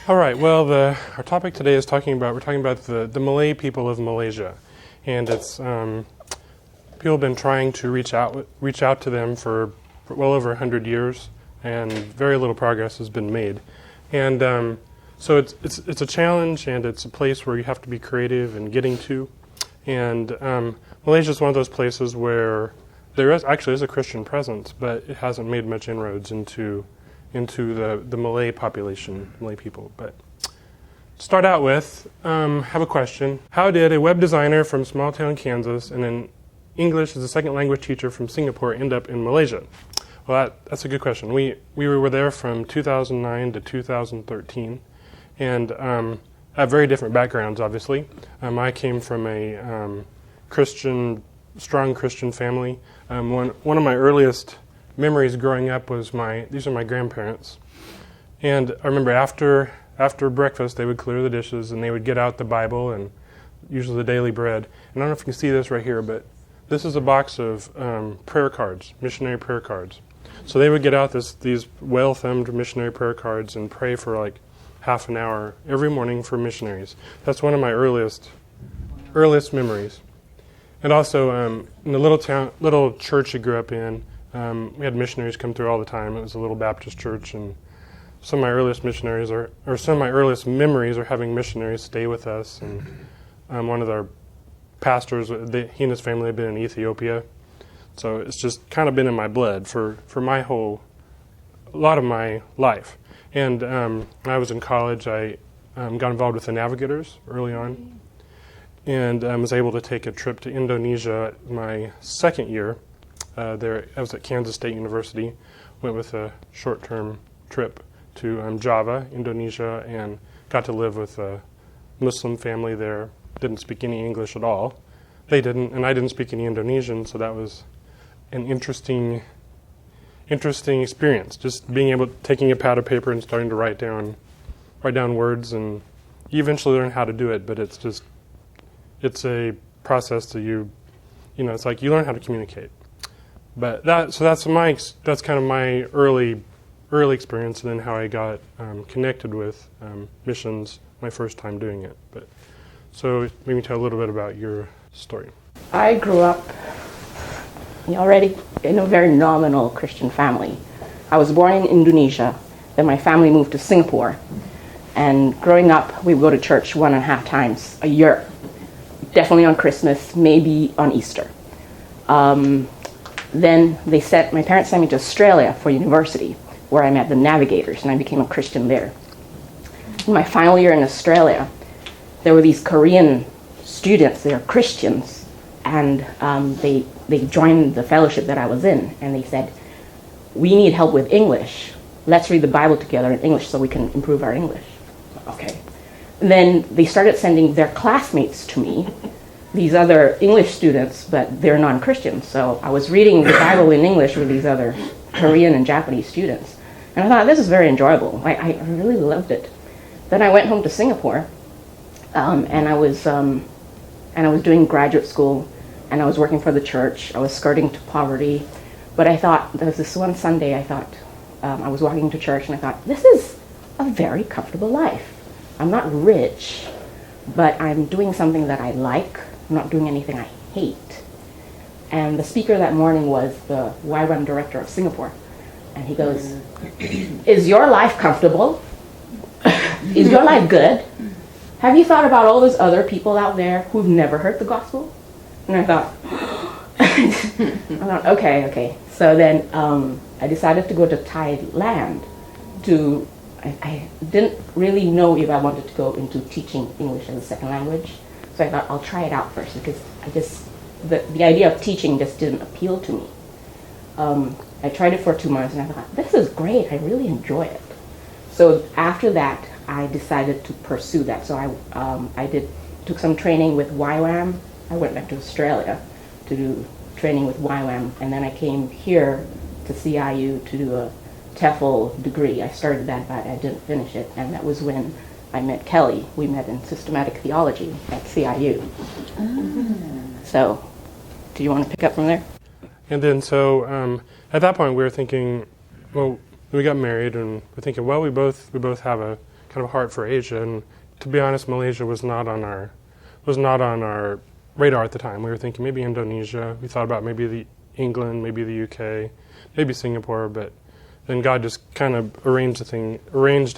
All right. Well, our topic today is we're talking about the Malay people of Malaysia, and it's people have been trying to reach out to them for well over 100 years, and very little progress has been made. And so it's a challenge, and it's a place where you have to be creative in getting to. And Malaysia is one of those places where there is a Christian presence, but it hasn't made much inroads into the Malay population, Malay people. But to start out with, have a question. How did a web designer from small town Kansas and an English as a second language teacher from Singapore end up in Malaysia? Well, that's a good question. We were there from 2009 to 2013, and have very different backgrounds, obviously. I came from a strong Christian family. One of my earliest memories growing up was these are my grandparents. And I remember after breakfast, they would clear the dishes and they would get out the Bible and usually the daily bread. And I don't know if you can see this right here, but this is a box of prayer cards, missionary prayer cards. So they would get out these well-thumbed missionary prayer cards and pray for like half an hour every morning for missionaries. That's one of my earliest memories. And also in the little church I grew up in, we had missionaries come through all the time. It was a little Baptist church, and some of my earliest memories are having missionaries stay with us. And one of our pastors, he and his family had been in Ethiopia, so it's just kind of been in my blood for a lot of my life. And when I was in college, I got involved with the Navigators early on, and was able to take a trip to Indonesia my second year. There, I was at Kansas State University, went with a short-term trip to Java, Indonesia, and got to live with a Muslim family there. Didn't speak any English at all. They didn't, and I didn't speak any Indonesian, so that was an interesting experience. Just taking a pad of paper and starting to write down words, and you eventually learn how to do it. But it's a process that it's like you learn how to communicate. But that's kind of my early experience, and then how I got connected with missions my first time doing it. But so maybe tell a little bit about your story. I grew up already in a very nominal Christian family. I was born in Indonesia, then my family moved to Singapore, and growing up we would go to church 1.5 times a year, definitely on Christmas, maybe on Easter. Then my parents sent me to Australia for university, where I met the Navigators, and I became a Christian there. In my final year in Australia, there were these Korean students, they are Christians, and they joined the fellowship that I was in, and they said, "We need help with English. Let's read the Bible together in English so we can improve our English." Okay. And then they started sending their classmates to me, these other English students, but they're non-Christians. So I was reading the Bible in English with these other Korean and Japanese students. And I thought, this is very enjoyable. I really loved it. Then I went home to Singapore, and I was doing graduate school, and I was working for the church. I was skirting to poverty. But I thought, there was this one Sunday, I was walking to church, and I thought, this is a very comfortable life. I'm not rich, but I'm doing something that I like. I'm not doing anything I hate. And the speaker that morning was the YWAM director of Singapore. And he goes, "Is your life comfortable? Is your life good? Have you thought about all those other people out there who've never heard the gospel?" And I thought, okay. So then I decided to go to Thailand. I didn't really know if I wanted to go into teaching English as a second language. So I thought, I'll try it out first, because the idea of teaching just didn't appeal to me. I tried it for 2 months, and I thought, this is great. I really enjoy it. So after that, I decided to pursue that. So I took some training with YWAM. I went back to Australia to do training with YWAM, and then I came here to CIU to do a TEFL degree. I started that, but I didn't finish it, and that was when I met Kelly. We met in systematic theology at CIU. So, do you want to pick up from there? And then at that point we were thinking, well, we got married, and we're thinking, well, we both have a kind of a heart for Asia. And to be honest, Malaysia was not on our radar at the time. We were thinking maybe Indonesia. We thought about maybe England, maybe the UK, maybe Singapore, but then God just kind of arranged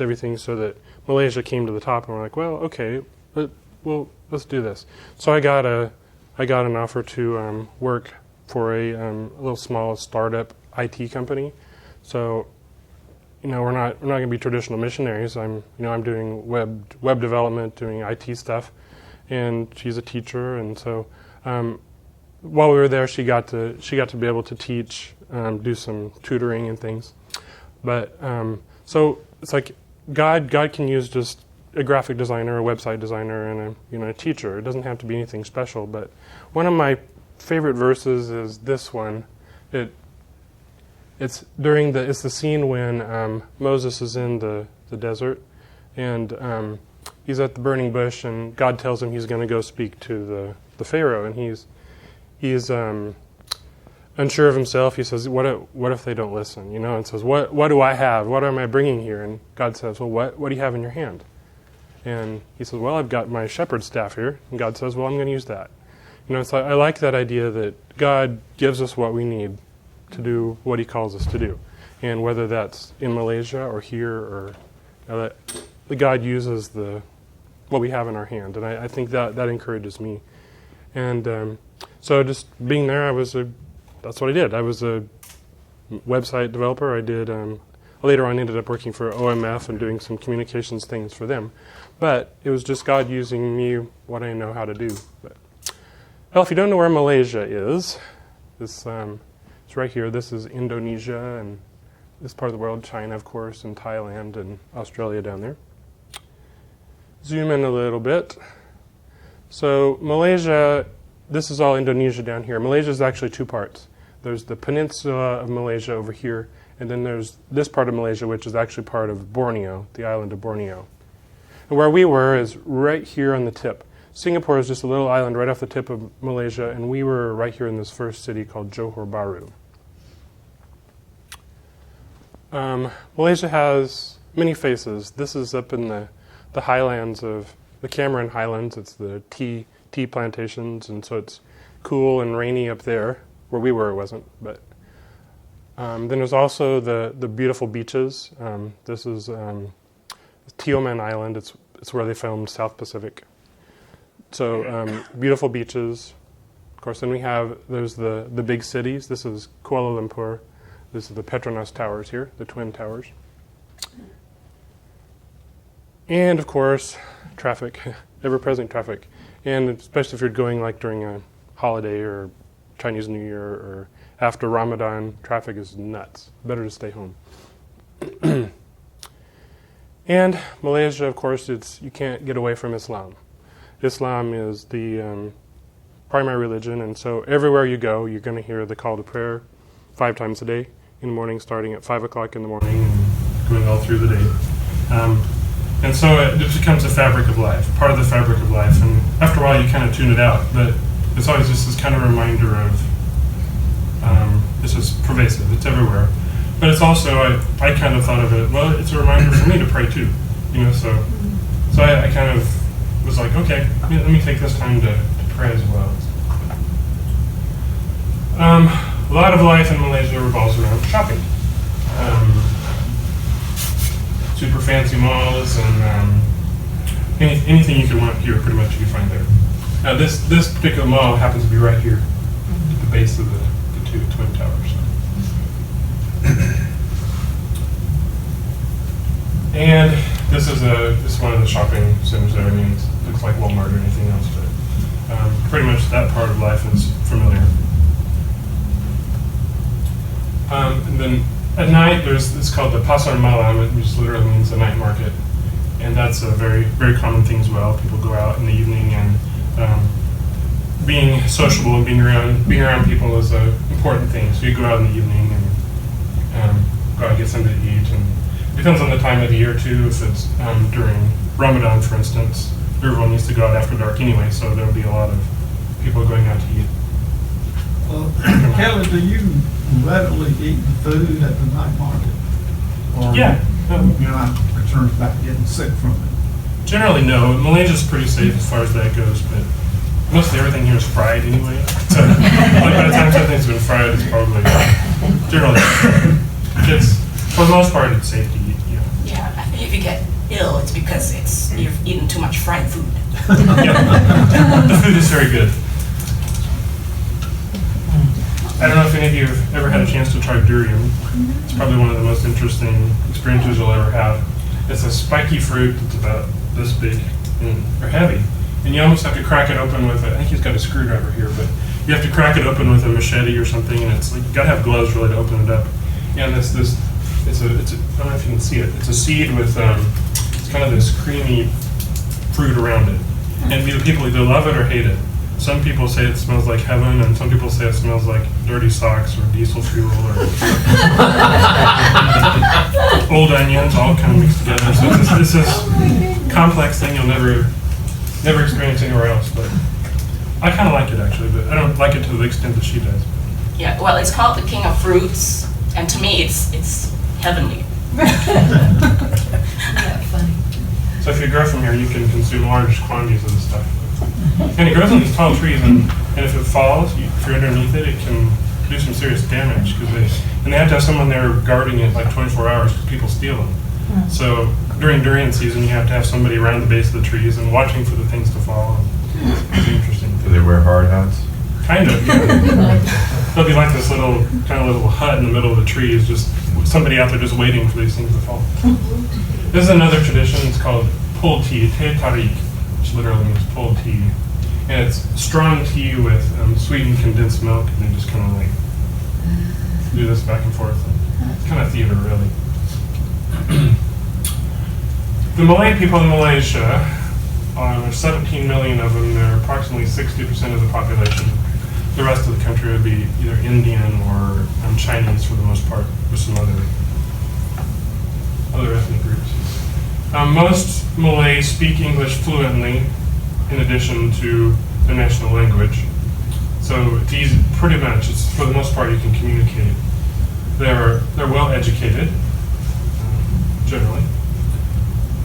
everything so that Malaysia came to the top, and we're like, well, okay, let's do this. So I got an offer to work for a little small startup IT company. So, we're not going to be traditional missionaries. I'm doing web development, doing IT stuff, and she's a teacher, and so while we were there, she got to be able to teach, do some tutoring and things. But so it's like God can use just a graphic designer, a website designer, and a teacher. It doesn't have to be anything special. But one of my favorite verses is this one. It's the scene when Moses is in the desert, and he's at the burning bush, and God tells him he's going to go speak to the Pharaoh, and he's unsure of himself. He says, "What if they don't listen?" And says, "What do I have? What am I bringing here?" And God says, "Well, what do you have in your hand?" And he says, "Well, I've got my shepherd's staff here." And God says, "Well, I'm going to use that." So I like that idea that God gives us what we need to do what He calls us to do, and whether that's in Malaysia or here, or that God uses what we have in our hand, and I think that encourages me. And so just being there, that's what I did. I was a website developer. I did. Later on, ended up working for OMF and doing some communications things for them. But it was just God using me, what I know how to do. But, well, if you don't know where Malaysia is, it's right here. This is Indonesia, and this part of the world, China, of course, and Thailand, and Australia down there. Zoom in a little bit. So Malaysia, this is all Indonesia down here. Malaysia is actually two parts. There's the peninsula of Malaysia over here, and then there's this part of Malaysia, which is actually part of Borneo, the island of Borneo. And where we were is right here on the tip. Singapore is just a little island right off the tip of Malaysia, and we were right here in this first city called Johor Bahru. Malaysia has many faces. This is up in the highlands of the Cameron Highlands. It's the tea plantations, and so it's cool and rainy up there. Where we were, it wasn't. But then there's also the beautiful beaches. This is Tioman Island. It's where they filmed South Pacific. So beautiful beaches. Of course, then there's the big cities. This is Kuala Lumpur. This is the Petronas Towers here, the Twin Towers. And of course, traffic, ever-present traffic. And especially if you're going like during a holiday or Chinese New Year or after Ramadan, traffic is nuts. Better to stay home. And Malaysia, of course, you can't get away from Islam. Islam is the primary religion, and so everywhere you go, you're going to hear the call to prayer 5 times a day in the morning, starting at 5 o'clock in the morning and going all through the day. And so it becomes a fabric of life, part of the fabric of life. And after a while, you kind of tune it out, but it's always just this kind of reminder of it's just pervasive. It's everywhere. But it's also, I kind of thought of it, well, it's a reminder for me to pray too. So I kind of was like, okay, let me take this time to pray as well. A lot of life in Malaysia revolves around shopping. Super fancy malls and anything you could want here, pretty much you can find there. Now this particular mall happens to be right here at the base of the 2 Twin Towers. And this is one of the shopping centers there. I mean, it looks like Walmart or anything else, but pretty much that part of life is familiar. And then at night, it's called the Pasar Malam, which literally means the night market, and that's a very, very common thing as well. People go out in the evening, and being sociable and being around people is an important thing. So you go out in the evening and go out and get something to eat, and it depends on the time of the year too. If it's during Ramadan, for instance, everyone needs to go out after dark anyway, so there'll be a lot of people going out to eat. Kelly, do you readily eat the food at the night market? Or, Yeah. You're not returns back getting sick from it. Generally, no. Malaysia's pretty safe as far as that goes, but mostly everything here is fried anyway. So like by the time something's been fried, it's probably generally it's for the most part it's safe to eat. Yeah. Yeah, I think if you get ill, it's because you've eaten too much fried food. Yeah. The food is very good. I don't know if any of you have ever had a chance to try durian. It's probably one of the most interesting experiences you'll ever have. It's a spiky fruit that's about this big and or heavy. And you almost have to crack it open with I think he's got a screwdriver here, but you have to crack it open with a machete or something, and it's like you gotta have gloves really to open it up. And it's I don't know if you can see it. It's a seed with it's kind of this creamy fruit around it. And either people either love it or hate it. Some people say it smells like heaven, and some people say it smells like dirty socks or diesel fuel or old onions, all kind of mixed together. So it's this complex thing you'll never experience anywhere else. But I kind of like it actually, but I don't like it to the extent that she does. Yeah, well, it's called the king of fruits, and to me, it's heavenly. Yeah, funny. So if you grow from here, you can consume large quantities of this stuff. And it grows on these tall trees, and if it falls, if you're underneath it, it can do some serious damage. And they have to have someone there guarding it like 24 hours because people steal them. So during durian season, you have to have somebody around the base of the trees and watching for the things to fall. It's pretty interesting. Do they wear hard hats? Kind of, yeah. They'll be like this little hut in the middle of the trees, just somebody out there just waiting for these things to fall. This is another tradition. It's called pulled tea, te tarik, which literally means pulled tea. And it's strong tea with sweetened condensed milk, and they just kind of like do this back and forth. It's kind of theater, really. The Malay people in Malaysia, there's 17 million of them. They're approximately 60% of the population. The rest of the country would be either Indian or Chinese for the most part, with some other ethnic groups. Most Malays speak English fluently, in addition to their national language. So it's easy, pretty much, it's for the most part you can communicate. They're well educated, generally.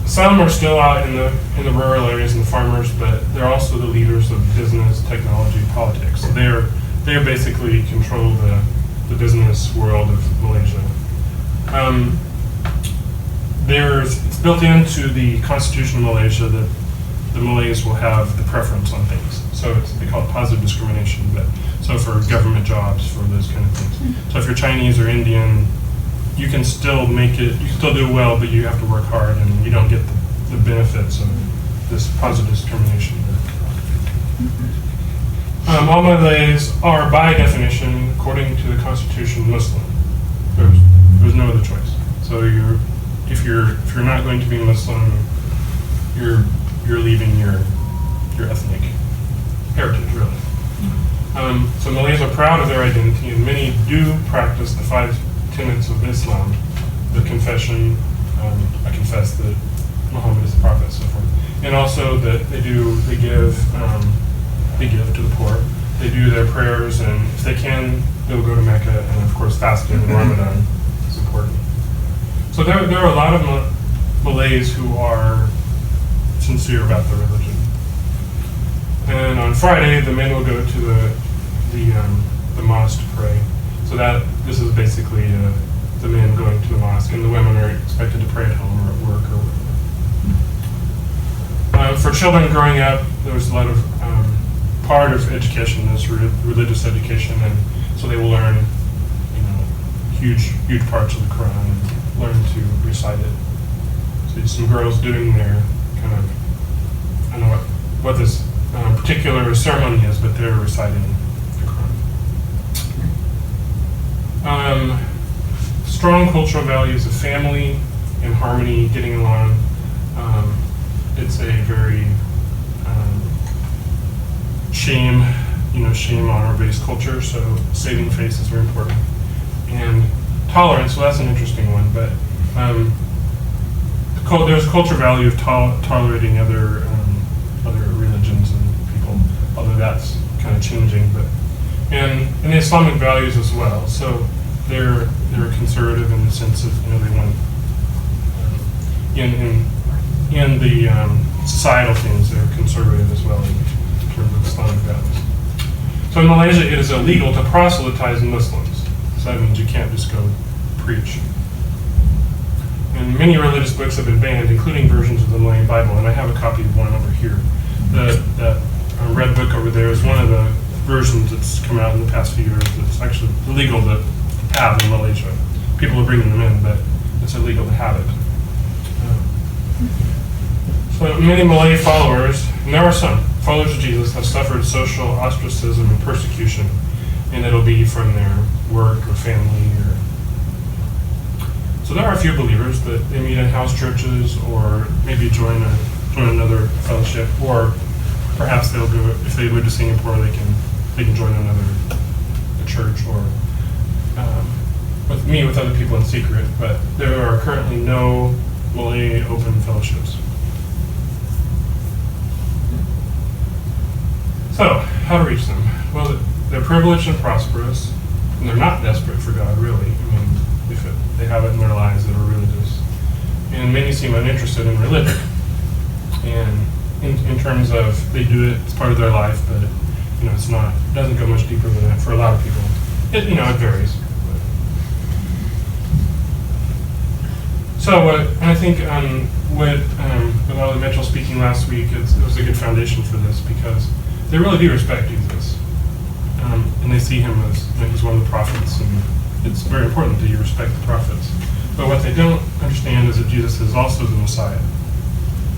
Some are still out in the rural areas and the farmers, but they're also the leaders of business, technology, politics. So they basically control the business world of Malaysia. It's built into the Constitution of Malaysia that the Malays will have the preference on things. So they call it positive discrimination, but so for government jobs, for those kind of things. So if you're Chinese or Indian, you can still make it, you can still do well, but you have to work hard and you don't get the benefits of this positive discrimination. All Malays are, by definition, according to the Constitution, Muslim. There's no other choice. So if you're not going to be Muslim, you're leaving your ethnic heritage, really. So Malays are proud of their identity, and many do practice the 5 tenets of Islam, the confession, I confess that Muhammad is the prophet, and so forth, and also that they give to the poor. They do their prayers, and if they can, they'll go to Mecca, and of course fasting in Ramadan is important. So there are a lot of Malays who are sincere about their religion. And on Friday, the men will go to the mosque to pray. So this is basically the men going to the mosque, and the women are expected to pray at home or at work or whatever. For children growing up, there's a lot of part of education is religious education, and so they will learn, huge parts of the Quran and learn to recite it. So some girls doing their kind of, I don't know what this particular ceremony is, but they're reciting the Quran. Strong cultural values of family and harmony, getting along. It's a very shame honor-based culture, so saving face is very important. And tolerance, well, that's an interesting one, but there's a cultural value of tolerating other religions and people, although that's kind of changing. And the Islamic values as well. So they're conservative in the sense of they want in the societal things, they're conservative as well in terms of Islamic values. So in Malaysia, it is illegal to proselytize Muslims. So that means you can't just go preach. And many religious books have been banned, including versions of the Malay Bible, and I have a copy of one over here. That red book over there is one of the versions that's come out in the past few years that's actually illegal to have in Malaysia. People are bringing them in, but it's illegal to have it. So many Malay followers, and there are some, followers of Jesus have suffered social ostracism and persecution, and it'll be from their work or family. So there are a few believers that they meet in house churches or maybe join another fellowship, or perhaps they'll do it if they move to Singapore. They can join a church or meet with other people in secret. But there are currently no Malay open fellowships. So, how to reach them? Well, they're privileged and prosperous, and they're not desperate for God, really. I mean, if they have it in their lives that are religious. And many seem uninterested in religion. And in terms of, they do it as part of their life, but it doesn't go much deeper than that for a lot of people. It varies. So, and I think with Ollie Mitchell speaking last week, it was a good foundation for this, because they really do respect Jesus, and they see him as he's one of the prophets, and it's very important that you respect the prophets. But what they don't understand is that Jesus is also the Messiah,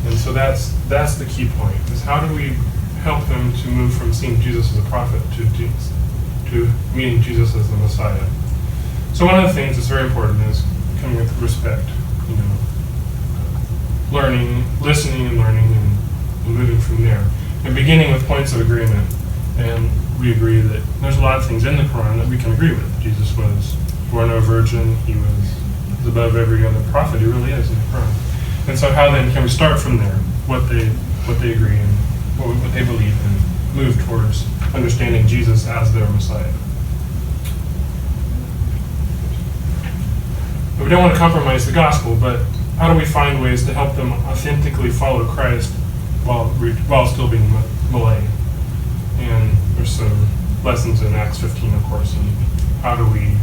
and so that's the key point: is how do we help them to move from seeing Jesus as a prophet to meeting Jesus as the Messiah? So one of the things that's very important is coming with respect. Listening and learning, and moving from there. And beginning with points of agreement. And we agree that there's a lot of things in the Quran that we can agree with. Jesus was born of a virgin. He was above every other prophet. He really is in the Quran. And so how then can we start from there? What they agree and what they believe, and move towards understanding Jesus as their Messiah. We don't want to compromise the gospel, but how do we find ways to help them authentically follow Christ while still being Malay? And there's some lessons in Acts 15, of course, and how do we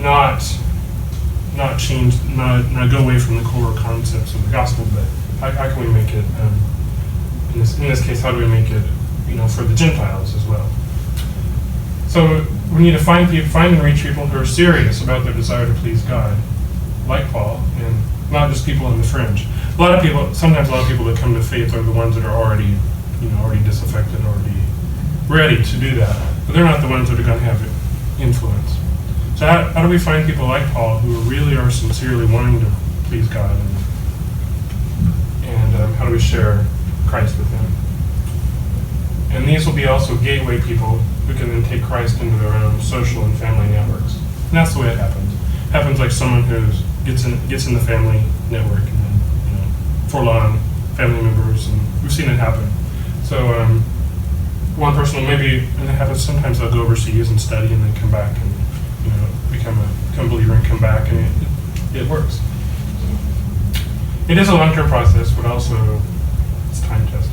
not go away from the core concepts of the gospel, but how can we make it, in this case, how do we make it, for the Gentiles as well? So we need to find and reach people who are serious about their desire to please God, like Paul, and not just people on the fringe. Sometimes a lot of people that come to faith are the ones that are already disaffected, already ready to do that. But they're not the ones that are going to have influence. So how do we find people like Paul who really are sincerely wanting to please God, and how do we share Christ with them? And these will be also gateway people who can then take Christ into their own social and family networks. And that's the way it happens. It happens like someone who gets in the family network, and then for long family members, and we've seen it happen. So one person will maybe, and it happens sometimes, they'll go overseas and study and then come back and become a believer and come back, and it works. So, it is a long-term process, but also it's time tested.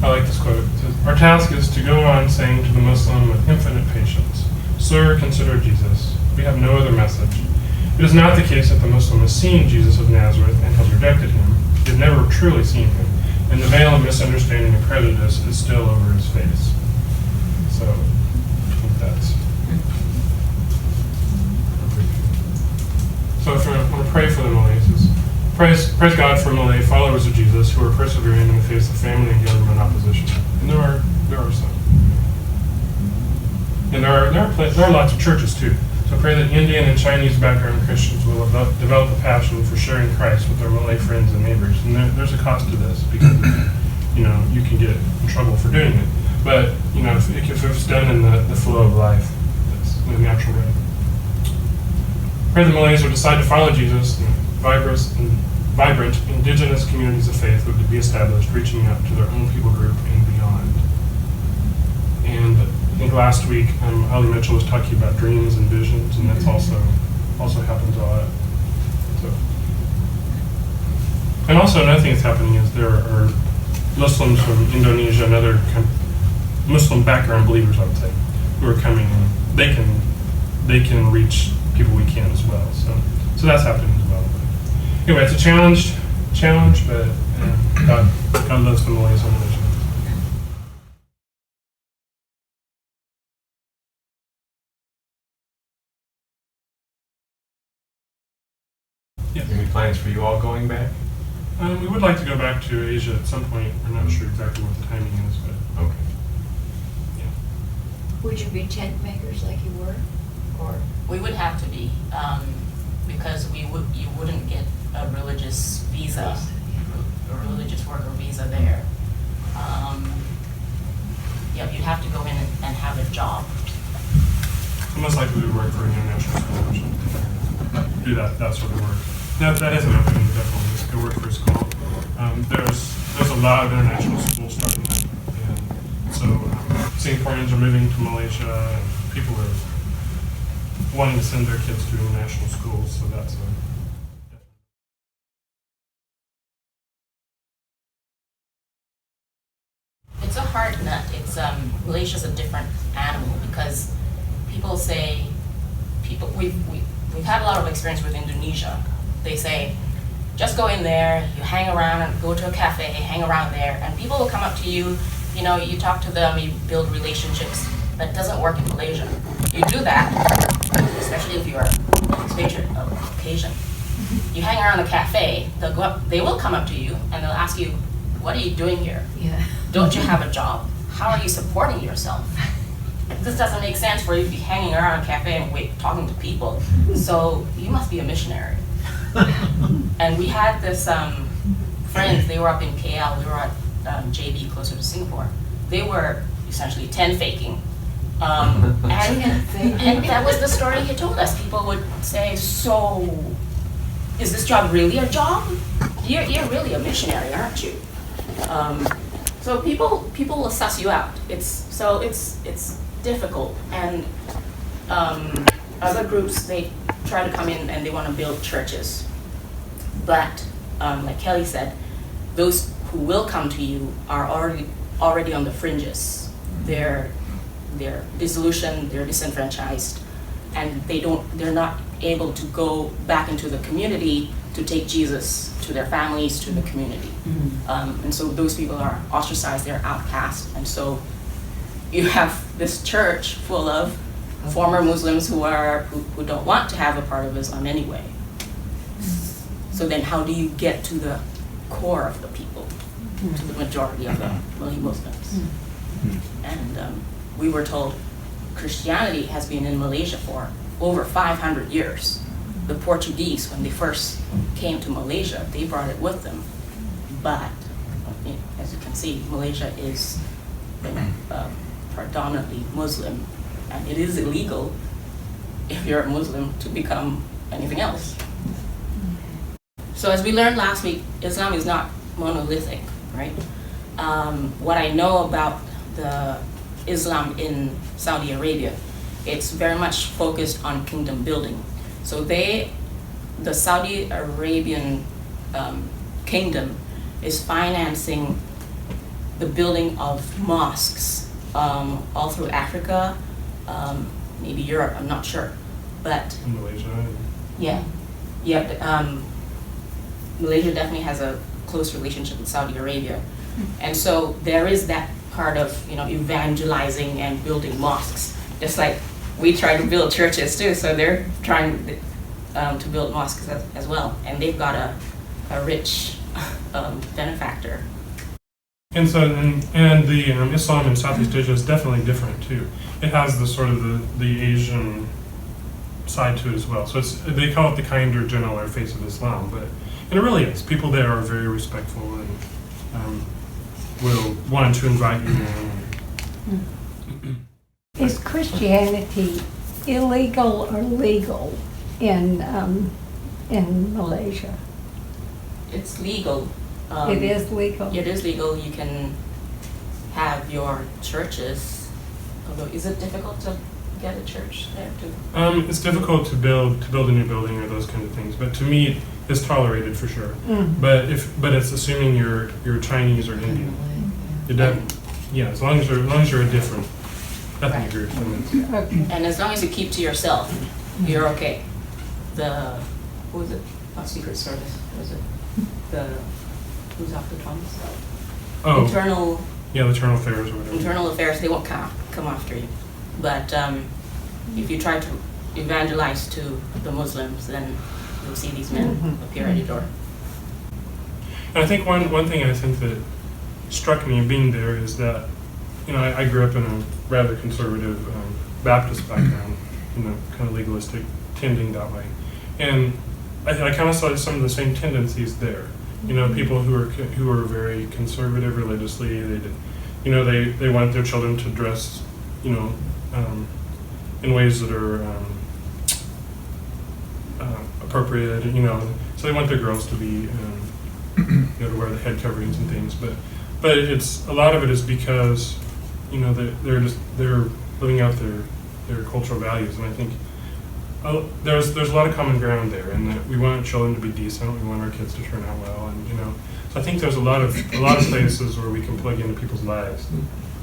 I like this quote. It says, "Our task is to go on saying to the Muslim with infinite patience, 'Sir, consider Jesus. We have no other message. It is not the case that the Muslim has seen Jesus of Nazareth and has rejected him. He has never truly seen him, and the veil of misunderstanding and prejudice is still over his face.'" So, I think that's... So if I want to pray for the Malays, praise God for Malay followers of Jesus who are persevering in the face of family and government opposition. And there are some. And there are lots of churches too. So pray that Indian and Chinese background Christians will develop a passion for sharing Christ with their Malay friends and neighbors. And there's a cost to this, because you can get in trouble for doing it. But if it's done in the flow of life, that's the natural way. Pray the Malays will decide to follow Jesus, and vibrant indigenous communities of faith would be established, reaching out to their own people group and beyond. And I think last week, Ali Mitchell was talking about dreams and visions, and that's also also happens a lot. So. And also another thing that's happening is there are Muslims from Indonesia and other Muslim background believers, I would say, who are coming and they can reach people we can't as well. So that's happening as well. But anyway, it's a challenge, but God loves the Malays and Malaysia. Yeah. Any plans for you all going back? We would like to go back to Asia at some point. I'm not sure exactly what the timing is, but Okay. yeah. Would you be tent makers like you were? Or We would have to be, because you wouldn't get a religious visa, a religious worker visa there. Yeah, you'd have to go in and have a job. So most likely we would work for an international school or something. Do that sort of work. That is an opening, definitely. Just go work for a school. There's a lot of international schools starting up, and so Singaporeans are moving to Malaysia, and people are wanting to send their kids to international schools. So that's a It's a hard nut. It's Malaysia's a different animal because people say we've had a lot of experience with Indonesia. They say just go in there, you hang around and go to a cafe, hang around there, and people will come up to you. You know, you talk to them, you build relationships. That doesn't work in Malaysia. You do that, especially if you're expatriate of Caucasian. You hang around a cafe, they'll go up, they will come up to you and they'll ask you, what are you doing here? yeah. Don't you have a job? How are you supporting yourself? This doesn't make sense for you to be hanging around a cafe and talking to people. So you must be a missionary. And we had this friends, they were up in KL, we were at JB closer to Singapore. They were essentially tent faking. And that was the story he told us. People would say, so is this job really a job? You're really a missionary, aren't you? So people will suss you out. It's difficult, and other groups, they try to come in and they want to build churches, but like Kelly said, those who will come to you are already on the fringes. They're disillusioned, they're disenfranchised, and they're not able to go back into the community to take Jesus to their families, to the community. And so those people are ostracized, they're outcast. And so you have this church full of former Muslims who don't want to have a part of Islam anyway. So then how do you get to the core of the people, to the majority of the Malay Muslims? And we were told Christianity has been in Malaysia for over 500 years. The Portuguese, when they first came to Malaysia, they brought it with them. But as you can see, Malaysia is predominantly Muslim, and it is illegal if you're a Muslim to become anything else. So as we learned last week, Islam is not monolithic, right? What I know about the Islam in Saudi Arabia, it's very much focused on kingdom building. So the Saudi Arabian kingdom is financing the building of mosques all through Africa, maybe Europe, I'm not sure. But in Malaysia. yeah. Malaysia definitely has a close relationship with Saudi Arabia. And so there is that part of, evangelizing and building mosques. Just like we try to build churches too, so they're trying to build mosques as well. And they've got a rich benefactor. And so, and the Islam in Southeast Asia is definitely different too. It has the sort of the Asian side to it as well. So they call it the kinder, gentler face of Islam, but it really is. People there are very respectful and will want to invite you in. Is Christianity illegal or legal in Malaysia? It's legal. It is legal. It is legal. You can have your churches. Although, is it difficult to get a church there too? It's difficult to build a new building or those kind of things, but to me, it's tolerated for sure. But it's assuming you're Chinese or Indian. Yeah, as long as you're a different ethnic group, then it's, Okay. And as long as you keep to yourself, you're okay. What was it? Not Secret Service. What was it? Who's after Thomas? oh, Internal yeah, the internal affairs or whatever. internal affairs. They won't come after you. But if you try to evangelize to the Muslims, then you'll see these men appear at your door. And I think one thing I think that struck me being there is that, I grew up in a rather conservative Baptist background, kind of legalistic, tending that way. And I kind of saw some of the same tendencies there. People who are very conservative religiously. They want their children to dress, in ways that are appropriate. So they want their girls to be, to wear the head coverings and things. But it's a lot of it is because, they're living out their cultural values, and I think. There's a lot of common ground there, and that we want children to be decent. We want our kids to turn out well, and So I think there's a lot of places where we can plug into people's lives.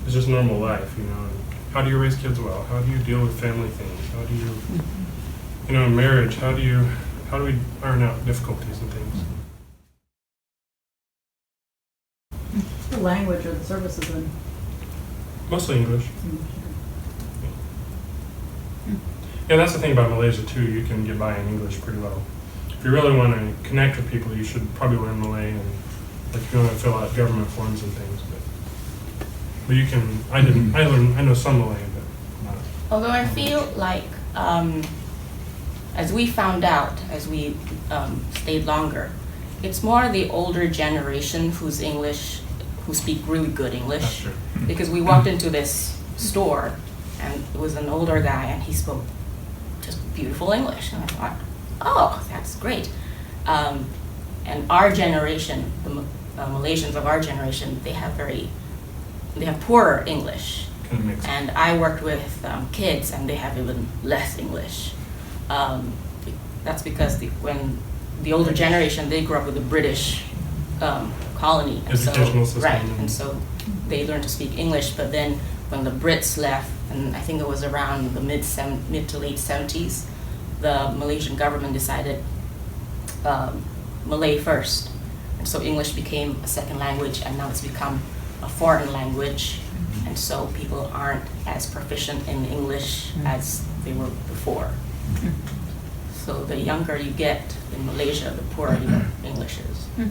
It's just normal life, And how do you raise kids well? How do you deal with family things? How do you, in marriage? How do we iron out difficulties and things? The language of the services in Mostly English. Yeah, that's the thing about Malaysia too. You can get by in English pretty well. If you really want to connect with people, you should probably learn Malay, and if you want to fill out government forms and things. But you can. I know some Malay, but not. Although I feel like, as we found out, as we stayed longer, it's more the older generation who speak really good English. That's true. Because we walked into this store, and it was an older guy, and he spoke just beautiful English, and I thought, oh, that's great. And our generation, the Malaysians of our generation, they have poorer English. Kind of mixed. And I worked with kids, and they have even less English. That's because when the older generation, they grew up with the British colony. And Educational system. Right, and so they learned to speak English, but then when the Brits left, and I think it was around the mid to late 70s, the Malaysian government decided Malay first. And so English became a second language, and now it's become a foreign language. And so people aren't as proficient in English as they were before. So the younger you get in Malaysia, the poorer your English is.